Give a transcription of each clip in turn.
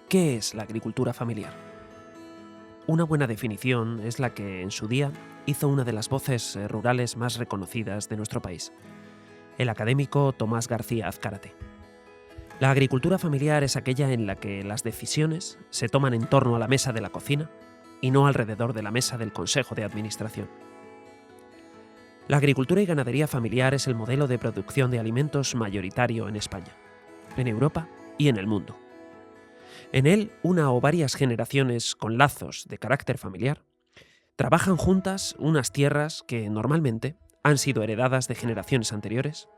¿Qué es la agricultura familiar? Una buena definición es la que, en su día, hizo una de las voces rurales más reconocidas de nuestro país, el académico Tomás García Azcárate. La agricultura familiar es aquella en la que las decisiones se toman en torno a la mesa de la cocina y no alrededor de la mesa del Consejo de Administración. La agricultura y ganadería familiar es el modelo de producción de alimentos mayoritario en España, en Europa y en el mundo. En él, una o varias generaciones con lazos de carácter familiar trabajan juntas unas tierras que normalmente han sido heredadas de generaciones anteriores,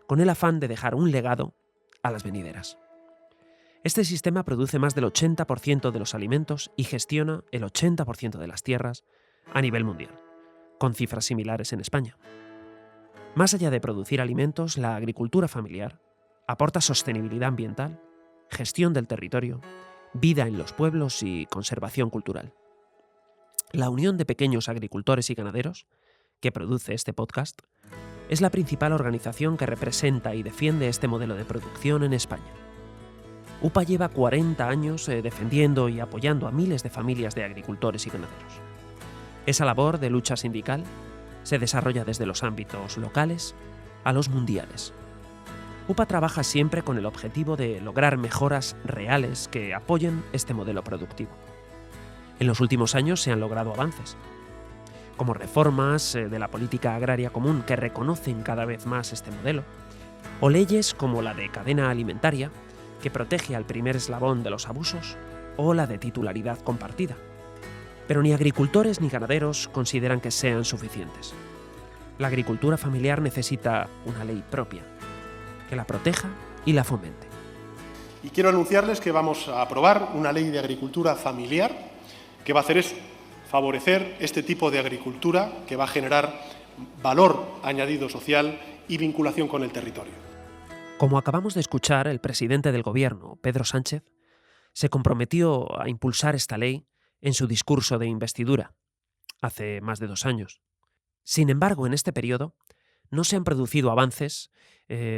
con el afán de dejar un legado a las venideras. Este sistema produce más del 80% de los alimentos y gestiona el 80% de las tierras a nivel mundial, con cifras similares en España. Más allá de producir alimentos, la agricultura familiar aporta sostenibilidad ambiental, gestión del territorio, vida en los pueblos y conservación cultural. La Unión de Pequeños Agricultores y Ganaderos, que produce este podcast, es la principal organización que representa y defiende este modelo de producción en España. UPA lleva 40 años defendiendo y apoyando a miles de familias de agricultores y ganaderos. Esa labor de lucha sindical se desarrolla desde los ámbitos locales a los mundiales. UPA trabaja siempre con el objetivo de lograr mejoras reales que apoyen este modelo productivo. En los últimos años se han logrado avances, como reformas de la política agraria común que reconocen cada vez más este modelo, o leyes como la de cadena alimentaria, que protege al primer eslabón de los abusos, o la de titularidad compartida. Pero ni agricultores ni ganaderos consideran que sean suficientes. La agricultura familiar necesita una ley propia, que la proteja y la fomente. Y quiero anunciarles que vamos a aprobar una ley de agricultura familiar que va a hacer eso, favorecer este tipo de agricultura que va a generar valor añadido social y vinculación con el territorio. Como acabamos de escuchar, el presidente del Gobierno, Pedro Sánchez, se comprometió a impulsar esta ley en su discurso de investidura, hace más de 2 años. Sin embargo, en este periodo no se han producido avances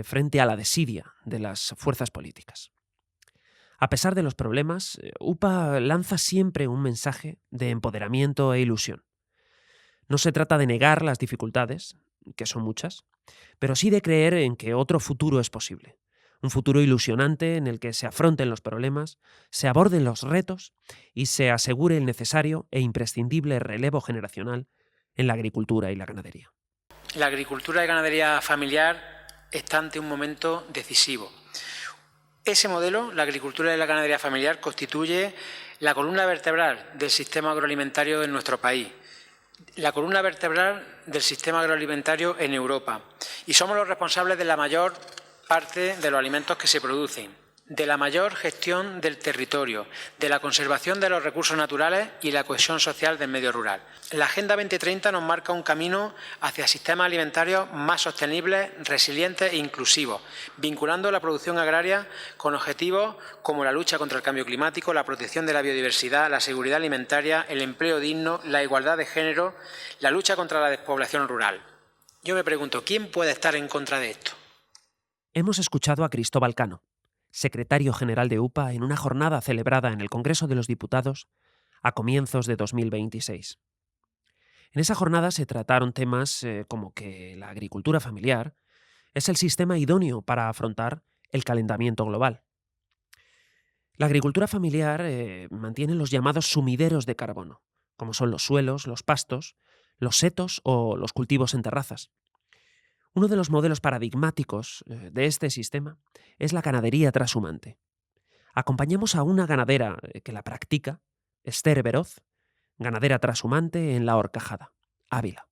frente a la desidia de las fuerzas políticas. A pesar de los problemas, UPA lanza siempre un mensaje de empoderamiento e ilusión. No se trata de negar las dificultades, que son muchas, pero sí de creer en que otro futuro es posible. Un futuro ilusionante en el que se afronten los problemas, se aborden los retos y se asegure el necesario e imprescindible relevo generacional en la agricultura y la ganadería. La agricultura y ganadería familiar está ante un momento decisivo. Ese modelo, la agricultura y la ganadería familiar, constituye la columna vertebral del sistema agroalimentario en nuestro país, la columna vertebral del sistema agroalimentario en Europa, y somos los responsables de la mayor parte de los alimentos que se producen, de la mayor gestión del territorio, de la conservación de los recursos naturales y la cohesión social del medio rural. La Agenda 2030 nos marca un camino hacia sistemas alimentarios más sostenibles, resilientes e inclusivos, vinculando la producción agraria con objetivos como la lucha contra el cambio climático, la protección de la biodiversidad, la seguridad alimentaria, el empleo digno, la igualdad de género, la lucha contra la despoblación rural. Yo me pregunto, ¿quién puede estar en contra de esto? Hemos escuchado a Cristóbal Cano, secretario general de UPA, en una jornada celebrada en el Congreso de los Diputados a comienzos de 2026. En esa jornada se trataron temas como que la agricultura familiar es el sistema idóneo para afrontar el calentamiento global. La agricultura familiar mantiene los llamados sumideros de carbono, como son los suelos, los pastos, los setos o los cultivos en terrazas. Uno de los modelos paradigmáticos de este sistema es la ganadería trashumante. Acompañamos a una ganadera que la practica, Esther Beroz, ganadera trashumante en La Horcajada, Ávila.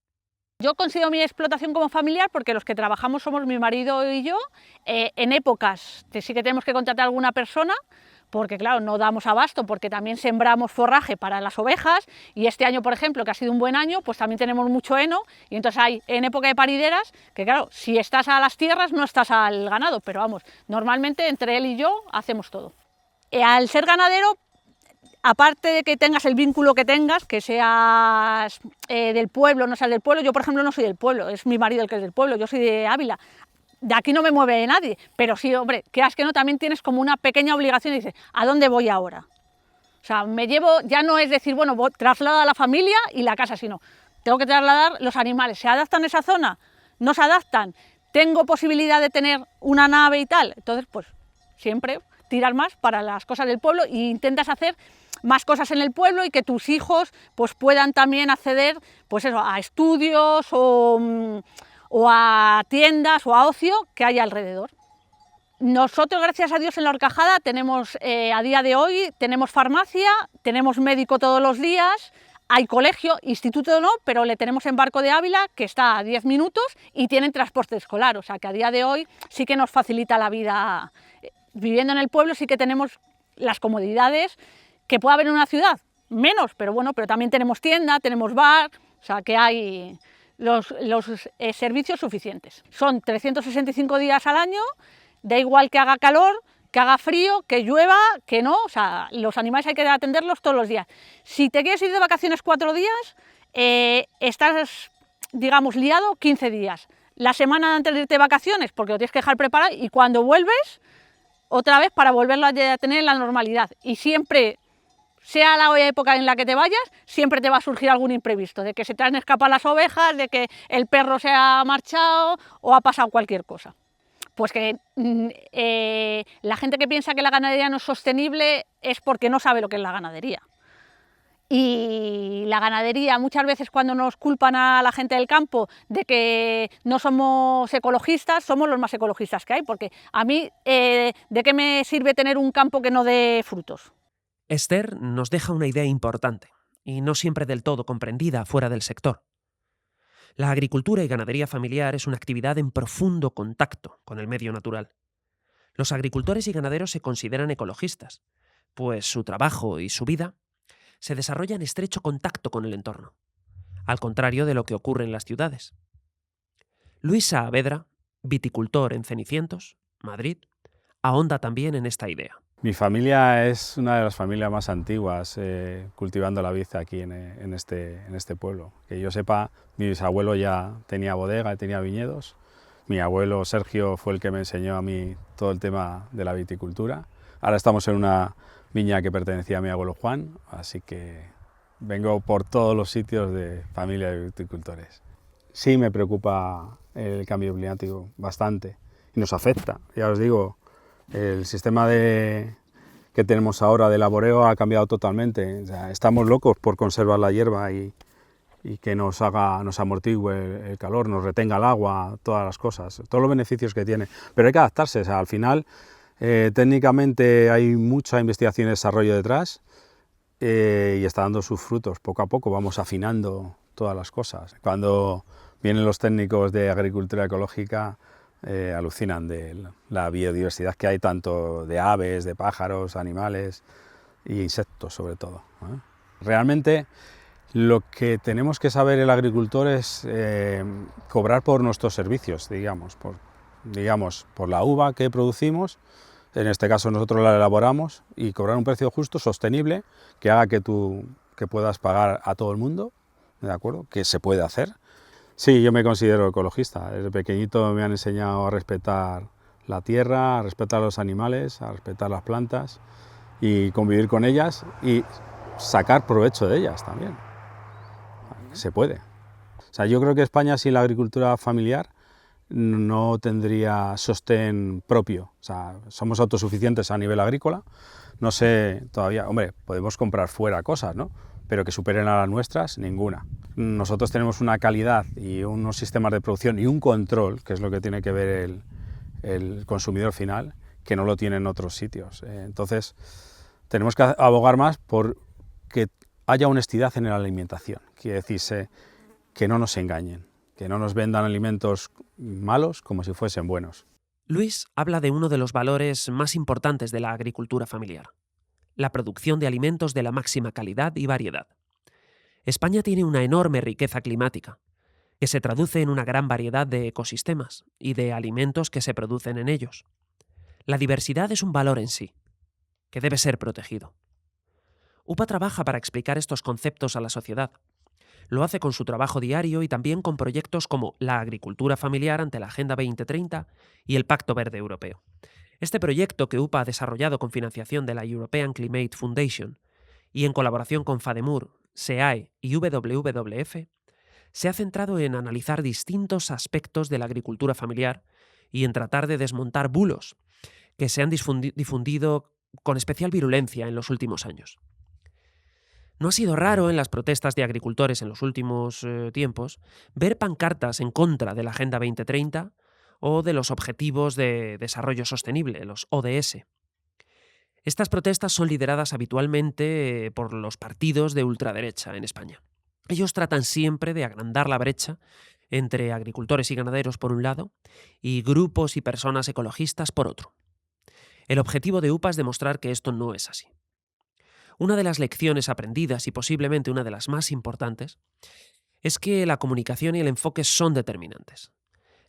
Yo considero mi explotación como familiar porque los que trabajamos somos mi marido y yo. En épocas que sí que tenemos que contratar a alguna persona, porque claro, no damos abasto, porque también sembramos forraje para las ovejas, y este año, por ejemplo, que ha sido un buen año, pues también tenemos mucho heno, y entonces hay en época de parideras, que claro, si estás a las tierras no estás al ganado, pero vamos, normalmente entre él y yo hacemos todo. Al ser ganadero, aparte de que tengas el vínculo que tengas, que seas del pueblo, no seas del pueblo, yo por ejemplo no soy del pueblo, es mi marido el que es del pueblo, yo soy de Ávila. de aquí no me mueve nadie, pero sí, hombre, creas que no, también tienes como una pequeña obligación y dices, ¿a dónde voy ahora? O sea, me llevo, ya no es decir, bueno, traslado a la familia y la casa, sino tengo que trasladar los animales. ¿Se adaptan a esa zona? ¿No se adaptan? ¿Tengo posibilidad de tener una nave y tal? Entonces, pues siempre tirar más para las cosas del pueblo e intentas hacer más cosas en el pueblo y que tus hijos pues puedan también acceder pues eso, a estudios o a tiendas o a ocio que haya alrededor. Nosotros, gracias a Dios, en La Horcajada tenemos, a día de hoy, tenemos farmacia, tenemos médico todos los días, hay colegio, instituto no, pero le tenemos en Barco de Ávila, que está a 10 minutos, y tienen transporte escolar, o sea que a día de hoy sí que nos facilita la vida. Viviendo en el pueblo sí que tenemos las comodidades que puede haber en una ciudad, menos, pero bueno, pero también tenemos tienda, tenemos bar, o sea que hay los servicios suficientes. Son 365 días al año, da igual que haga calor, que haga frío, que llueva, que no, o sea, los animales hay que atenderlos todos los días. Si te quieres ir de vacaciones 4 días, estás, digamos, liado 15 días. La semana antes de irte de vacaciones, porque lo tienes que dejar preparado, y cuando vuelves, otra vez para volverlo a tener en la normalidad. Y siempre, sea la época en la que te vayas, siempre te va a surgir algún imprevisto, de que se te han escapado las ovejas, de que el perro se ha marchado o ha pasado cualquier cosa. Pues que la gente que piensa que la ganadería no es sostenible es porque no sabe lo que es la ganadería. Y la ganadería, muchas veces cuando nos culpan a la gente del campo de que no somos ecologistas, somos los más ecologistas que hay, porque a mí, ¿de qué me sirve tener un campo que no dé frutos? Esther nos deja una idea importante, y no siempre del todo comprendida fuera del sector. La agricultura y ganadería familiar es una actividad en profundo contacto con el medio natural. Los agricultores y ganaderos se consideran ecologistas, pues su trabajo y su vida se desarrolla en estrecho contacto con el entorno, al contrario de lo que ocurre en las ciudades. Luis Saavedra, viticultor en Cenicientos, Madrid, ahonda también en esta idea. Mi familia es una de las familias más antiguas cultivando la vid aquí en este pueblo. Que yo sepa, mi bisabuelo ya tenía bodega, tenía viñedos. Mi abuelo Sergio fue el que me enseñó a mí todo el tema de la viticultura. Ahora estamos en una viña que pertenecía a mi abuelo Juan, así que vengo por todos los sitios de familia de viticultores. Sí me preocupa el cambio climático bastante y nos afecta, ya os digo. El sistema que tenemos ahora de laboreo ha cambiado totalmente. O sea, estamos locos por conservar la hierba y que nos amortigue el calor, nos retenga el agua, todas las cosas, todos los beneficios que tiene. Pero hay que adaptarse. O sea, al final, técnicamente hay mucha investigación y desarrollo detrás y está dando sus frutos. Poco a poco vamos afinando todas las cosas. Cuando vienen los técnicos de agricultura ecológica, alucinan de la biodiversidad que hay, tanto de aves, de pájaros, animales e insectos sobre todo. Realmente lo que tenemos que saber el agricultor es cobrar por nuestros servicios, digamos, por la uva que producimos, en este caso nosotros la elaboramos, y cobrar un precio justo, sostenible, que haga que puedas pagar a todo el mundo, ¿de acuerdo? Que se puede hacer. Sí, yo me considero ecologista. Desde pequeñito me han enseñado a respetar la tierra, a respetar los animales, a respetar las plantas y convivir con ellas y sacar provecho de ellas también. Se puede. O sea, yo creo que España sin la agricultura familiar no tendría sostén propio. O sea, somos autosuficientes a nivel agrícola. No sé todavía, hombre, podemos comprar fuera cosas, ¿no? Pero que superen a las nuestras, ninguna. Nosotros tenemos una calidad y unos sistemas de producción y un control, que es lo que tiene que ver el consumidor final, que no lo tiene en otros sitios. Entonces, tenemos que abogar más por que haya honestidad en la alimentación. Quiere decirse que no nos engañen, que no nos vendan alimentos malos como si fuesen buenos. Luis habla de uno de los valores más importantes de la agricultura familiar: la producción de alimentos de la máxima calidad y variedad. España tiene una enorme riqueza climática, que se traduce en una gran variedad de ecosistemas y de alimentos que se producen en ellos. La diversidad es un valor en sí, que debe ser protegido. UPA trabaja para explicar estos conceptos a la sociedad. Lo hace con su trabajo diario y también con proyectos como la agricultura familiar ante la Agenda 2030 y el Pacto Verde Europeo. Este proyecto, que UPA ha desarrollado con financiación de la European Climate Foundation y en colaboración con FADEMUR, SEAE y WWF, se ha centrado en analizar distintos aspectos de la agricultura familiar y en tratar de desmontar bulos que se han difundido con especial virulencia en los últimos años. No ha sido raro en las protestas de agricultores en los últimos tiempos ver pancartas en contra de la Agenda 2030 o de los Objetivos de Desarrollo Sostenible, los ODS. Estas protestas son lideradas habitualmente por los partidos de ultraderecha en España. Ellos tratan siempre de agrandar la brecha entre agricultores y ganaderos por un lado y grupos y personas ecologistas por otro. El objetivo de UPA es demostrar que esto no es así. Una de las lecciones aprendidas, y posiblemente una de las más importantes, es que la comunicación y el enfoque son determinantes.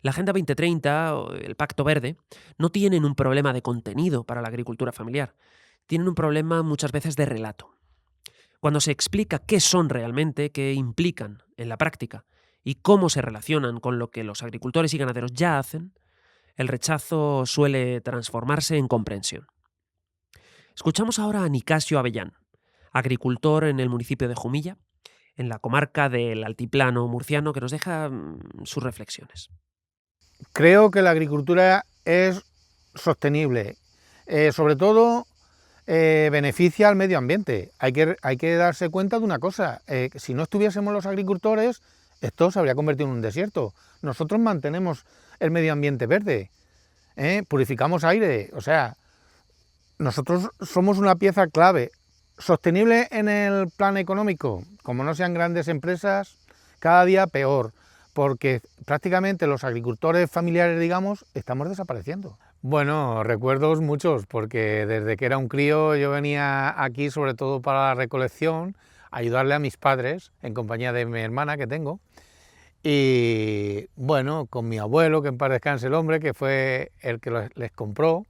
La Agenda 2030 o el Pacto Verde no tienen un problema de contenido para la agricultura familiar, tienen un problema muchas veces de relato. Cuando se explica qué son realmente, qué implican en la práctica y cómo se relacionan con lo que los agricultores y ganaderos ya hacen, el rechazo suele transformarse en comprensión. Escuchamos ahora a Nicasio Avellán, agricultor en el municipio de Jumilla, en la comarca del Altiplano murciano, que nos deja sus reflexiones. Creo que la agricultura es sostenible, sobre todo beneficia al medio ambiente. Hay que darse cuenta de una cosa, si no estuviésemos los agricultores, esto se habría convertido en un desierto. Nosotros mantenemos el medio ambiente verde, purificamos aire, o sea, nosotros somos una pieza clave. Sostenible en el plan económico, como no sean grandes empresas, cada día peor, porque prácticamente los agricultores familiares, digamos, estamos desapareciendo. Bueno, recuerdos muchos, porque desde que era un crío yo venía aquí sobre todo para la recolección, a ayudarle a mis padres, en compañía de mi hermana que tengo, y bueno, con mi abuelo, que en paz descanse el hombre, que fue el que les compró,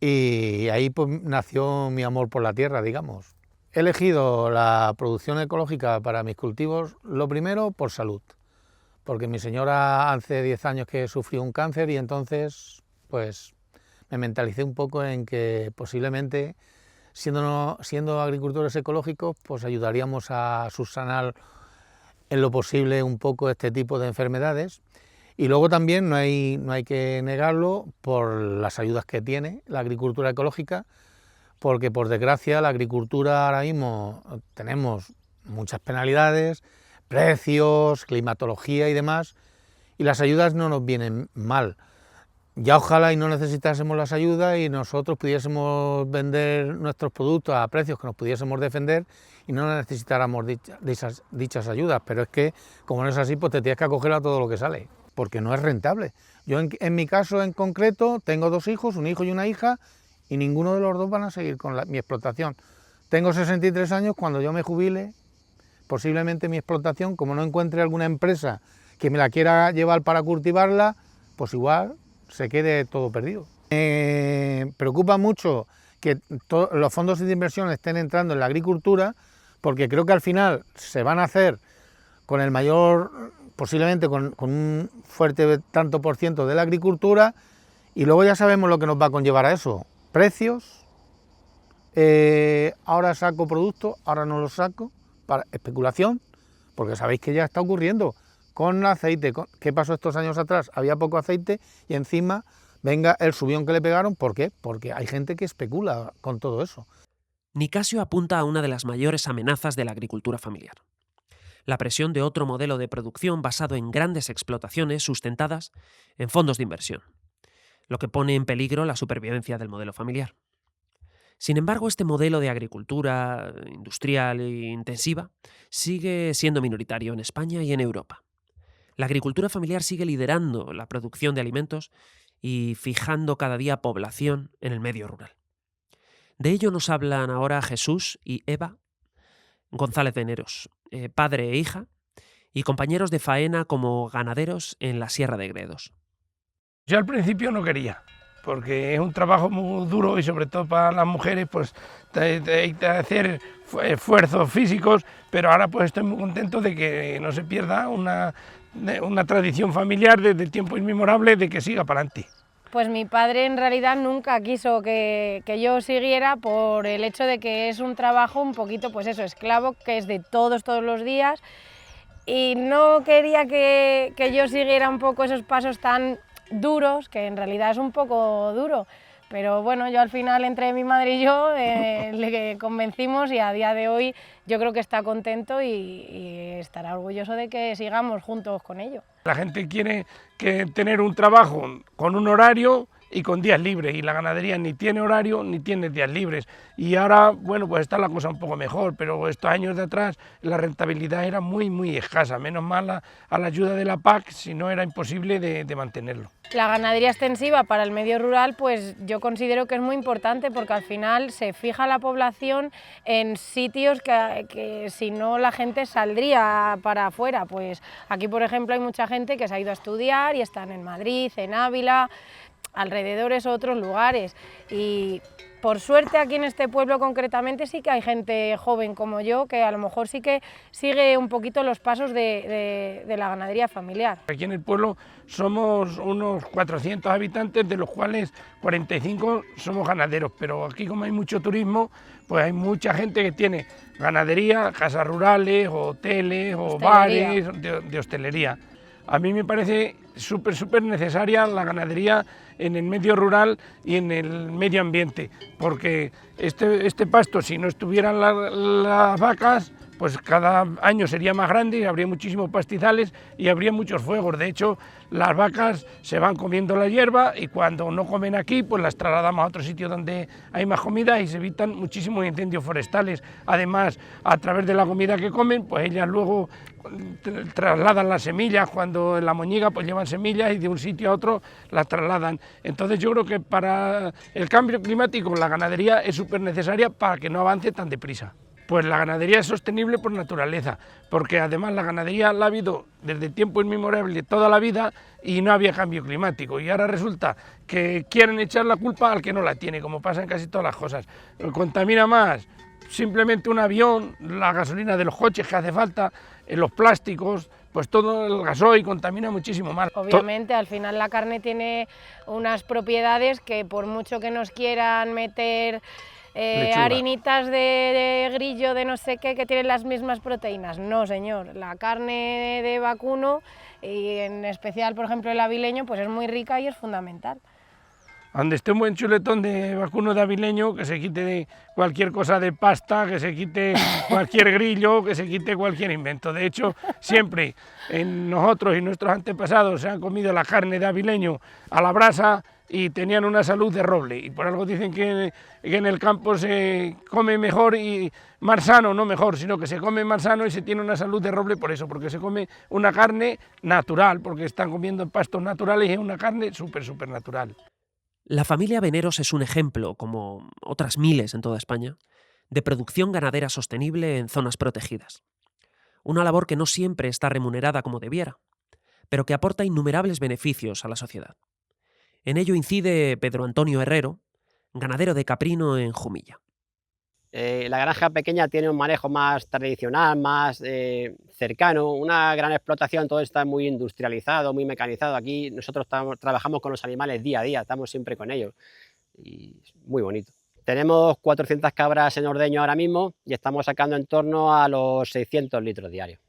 y ahí pues nació mi amor por la tierra, digamos. He elegido la producción ecológica para mis cultivos, lo primero por salud, porque mi señora hace 10 años que sufrió un cáncer y entonces pues me mentalicé un poco en que posiblemente siendo agricultores ecológicos pues ayudaríamos a subsanar en lo posible un poco este tipo de enfermedades. Y luego también no hay que negarlo por las ayudas que tiene la agricultura ecológica, porque por desgracia la agricultura ahora mismo tenemos muchas penalidades, precios, climatología y demás, y las ayudas no nos vienen mal. Ya ojalá y no necesitásemos las ayudas y nosotros pudiésemos vender nuestros productos a precios que nos pudiésemos defender y no necesitáramos dichas ayudas, pero es que como no es así, pues te tienes que acoger a todo lo que sale, porque no es rentable. Yo en mi caso en concreto tengo 2 hijos, un hijo y una hija, y ninguno de los dos van a seguir con mi explotación. Tengo 63 años, cuando yo me jubile, posiblemente mi explotación, como no encuentre alguna empresa que me la quiera llevar para cultivarla, pues igual se quede todo perdido. Me preocupa mucho que los fondos de inversión estén entrando en la agricultura, porque creo que al final se van a hacer con el mayor, posiblemente con un fuerte tanto por ciento de la agricultura, y luego ya sabemos lo que nos va a conllevar a eso. Precios, ahora saco productos, ahora no los saco, para especulación, porque sabéis que ya está ocurriendo con el aceite. ¿Qué pasó estos años atrás? Había poco aceite y encima venga el subión que le pegaron. ¿Por qué? Porque hay gente que especula con todo eso. Nicasio apunta a una de las mayores amenazas de la agricultura familiar: la presión de otro modelo de producción basado en grandes explotaciones sustentadas en fondos de inversión, lo que pone en peligro la supervivencia del modelo familiar. Sin embargo, este modelo de agricultura industrial e intensiva sigue siendo minoritario en España y en Europa. La agricultura familiar sigue liderando la producción de alimentos y fijando cada día población en el medio rural. De ello nos hablan ahora Jesús y Eva González de Neros, padre e hija, y compañeros de faena como ganaderos en la Sierra de Gredos. Yo al principio no quería, porque es un trabajo muy duro y sobre todo para las mujeres pues hay que hacer esfuerzos físicos, pero ahora pues estoy muy contento de que no se pierda una tradición familiar desde tiempo inmemorable, de que siga para adelante. Pues mi padre en realidad nunca quiso que yo siguiera por el hecho de que es un trabajo un poquito, pues eso, esclavo, que es de todos los días, y no quería que yo siguiera un poco esos pasos tan duros, que en realidad es un poco duro, pero bueno, yo al final entre mi madre y yo le convencimos y a día de hoy yo creo que está contento y estará orgulloso de que sigamos juntos con ello. La gente quiere tener un trabajo con un horario y con días libres, y la ganadería ni tiene horario ni tiene días libres, y ahora, bueno, pues está la cosa un poco mejor, pero estos años de atrás la rentabilidad era muy escasa, menos mal a la ayuda de la PAC, si no era imposible de mantenerlo. La ganadería extensiva para el medio rural, pues yo considero que es muy importante, porque al final se fija la población en sitios que si no la gente saldría para afuera. Pues aquí, por ejemplo, hay mucha gente que se ha ido a estudiar y están en Madrid, en Ávila, alrededores otros lugares, y por suerte aquí en este pueblo concretamente sí que hay gente joven como yo que a lo mejor sí que sigue un poquito los pasos de la ganadería familiar. Aquí en el pueblo somos unos 400 habitantes, de los cuales 45 somos ganaderos, pero aquí como hay mucho turismo, pues hay mucha gente que tiene ganadería, casas rurales, hoteles o bares de hostelería. A mí me parece súper necesaria la ganadería en el medio rural y en el medio ambiente, porque este pasto, si no estuvieran las vacas, pues cada año sería más grande y habría muchísimos pastizales y habría muchos fuegos. De hecho, las vacas se van comiendo la hierba y cuando no comen aquí, pues las trasladamos a otro sitio donde hay más comida y se evitan muchísimos incendios forestales. Además, a través de la comida que comen, pues ellas luego trasladan las semillas, cuando en la moñiga pues llevan semillas y de un sitio a otro las trasladan. Entonces yo creo que para el cambio climático la ganadería es súper necesaria para que no avance tan deprisa. Pues la ganadería es sostenible por naturaleza, porque además la ganadería la ha habido desde tiempo inmemorable toda la vida y no había cambio climático, y ahora resulta que quieren echar la culpa al que no la tiene, como pasa en casi todas las cosas. Contamina más simplemente un avión, la gasolina de los coches que hace falta, los plásticos, pues todo el gasoil contamina muchísimo más. Obviamente al final la carne tiene unas propiedades que por mucho que nos quieran meter harinitas de grillo, de no sé qué, que tienen las mismas proteínas. No, señor, la carne de vacuno, y en especial, por ejemplo, el avileño, pues es muy rica y es fundamental. Donde esté un buen chuletón de vacuno de avileño, que se quite de cualquier cosa de pasta, que se quite cualquier grillo, que se quite cualquier invento. De hecho, siempre en nosotros y nuestros antepasados se han comido la carne de avileño a la brasa y tenían una salud de roble, y por algo dicen que en el campo se come mejor y más sano, no mejor, sino que se come más sano y se tiene una salud de roble por eso, porque se come una carne natural, porque están comiendo pastos naturales y es una carne súper natural. La familia Veneros es un ejemplo, como otras miles en toda España, de producción ganadera sostenible en zonas protegidas. Una labor que no siempre está remunerada como debiera, pero que aporta innumerables beneficios a la sociedad. En ello incide Pedro Antonio Herrero, ganadero de caprino en Jumilla. La granja pequeña tiene un manejo más tradicional, más cercano, una gran explotación, todo está muy industrializado, muy mecanizado. Aquí nosotros trabajamos con los animales día a día, estamos siempre con ellos y es muy bonito. Tenemos 400 cabras en ordeño ahora mismo y estamos sacando en torno a los 600 litros diarios.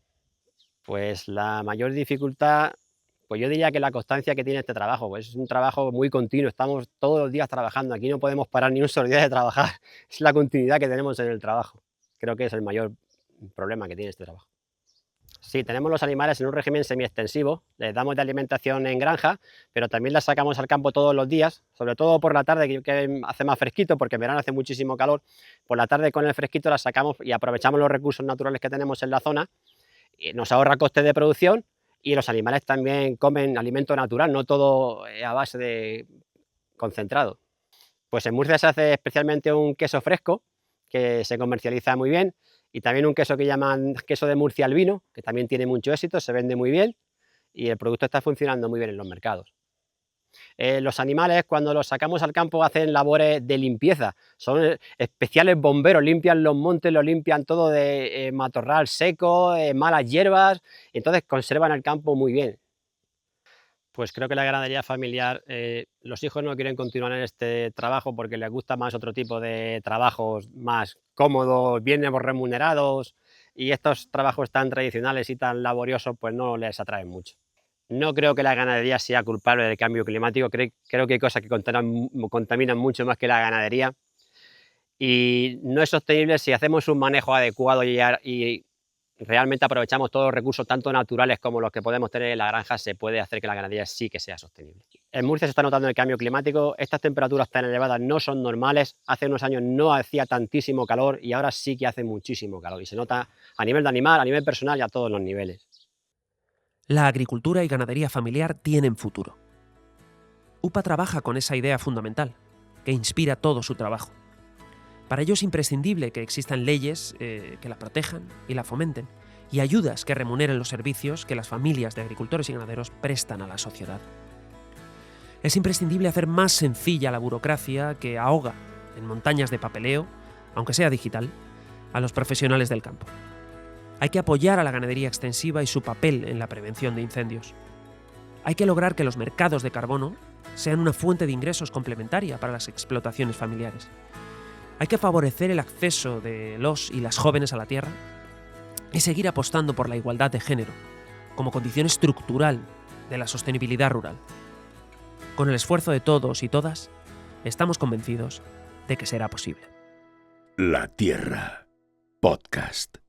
Pues la mayor dificultad, pues yo diría que la constancia que tiene este trabajo, pues es un trabajo muy continuo, estamos todos los días trabajando, aquí no podemos parar ni un solo día de trabajar, es la continuidad que tenemos en el trabajo, creo que es el mayor problema que tiene este trabajo. Sí, tenemos los animales en un régimen semiextensivo, les damos de alimentación en granja, pero también las sacamos al campo todos los días, sobre todo por la tarde, que hace más fresquito, porque en verano hace muchísimo calor. Por la tarde con el fresquito las sacamos y aprovechamos los recursos naturales que tenemos en la zona, y nos ahorra costes de producción. Y los animales también comen alimento natural, no todo a base de concentrado. Pues en Murcia se hace especialmente un queso fresco, que se comercializa muy bien, y también un queso que llaman queso de Murcia albino, que también tiene mucho éxito, se vende muy bien, y el producto está funcionando muy bien en los mercados. Los animales, cuando los sacamos al campo, hacen labores de limpieza. Son especiales bomberos, limpian los montes, lo limpian todo de matorral seco, malas hierbas, entonces conservan el campo muy bien. Pues creo que la ganadería familiar, los hijos no quieren continuar en este trabajo porque les gusta más otro tipo de trabajos más cómodos, bien remunerados, y estos trabajos tan tradicionales y tan laboriosos pues no les atraen mucho. No creo que la ganadería sea culpable del cambio climático, creo que hay cosas que contaminan mucho más que la ganadería, y no es sostenible si hacemos un manejo adecuado y realmente aprovechamos todos los recursos, tanto naturales como los que podemos tener en la granja. Se puede hacer que la ganadería sí que sea sostenible. En Murcia se está notando el cambio climático, estas temperaturas tan elevadas no son normales, hace unos años no hacía tantísimo calor y ahora sí que hace muchísimo calor, y se nota a nivel de animal, a nivel personal y a todos los niveles. La agricultura y ganadería familiar tienen futuro. UPA trabaja con esa idea fundamental, que inspira todo su trabajo. Para ello es imprescindible que existan leyes que la protejan y la fomenten, y ayudas que remuneren los servicios que las familias de agricultores y ganaderos prestan a la sociedad. Es imprescindible hacer más sencilla la burocracia que ahoga en montañas de papeleo, aunque sea digital, a los profesionales del campo. Hay que apoyar a la ganadería extensiva y su papel en la prevención de incendios. Hay que lograr que los mercados de carbono sean una fuente de ingresos complementaria para las explotaciones familiares. Hay que favorecer el acceso de los y las jóvenes a la tierra y seguir apostando por la igualdad de género como condición estructural de la sostenibilidad rural. Con el esfuerzo de todos y todas, estamos convencidos de que será posible. La Tierra Podcast.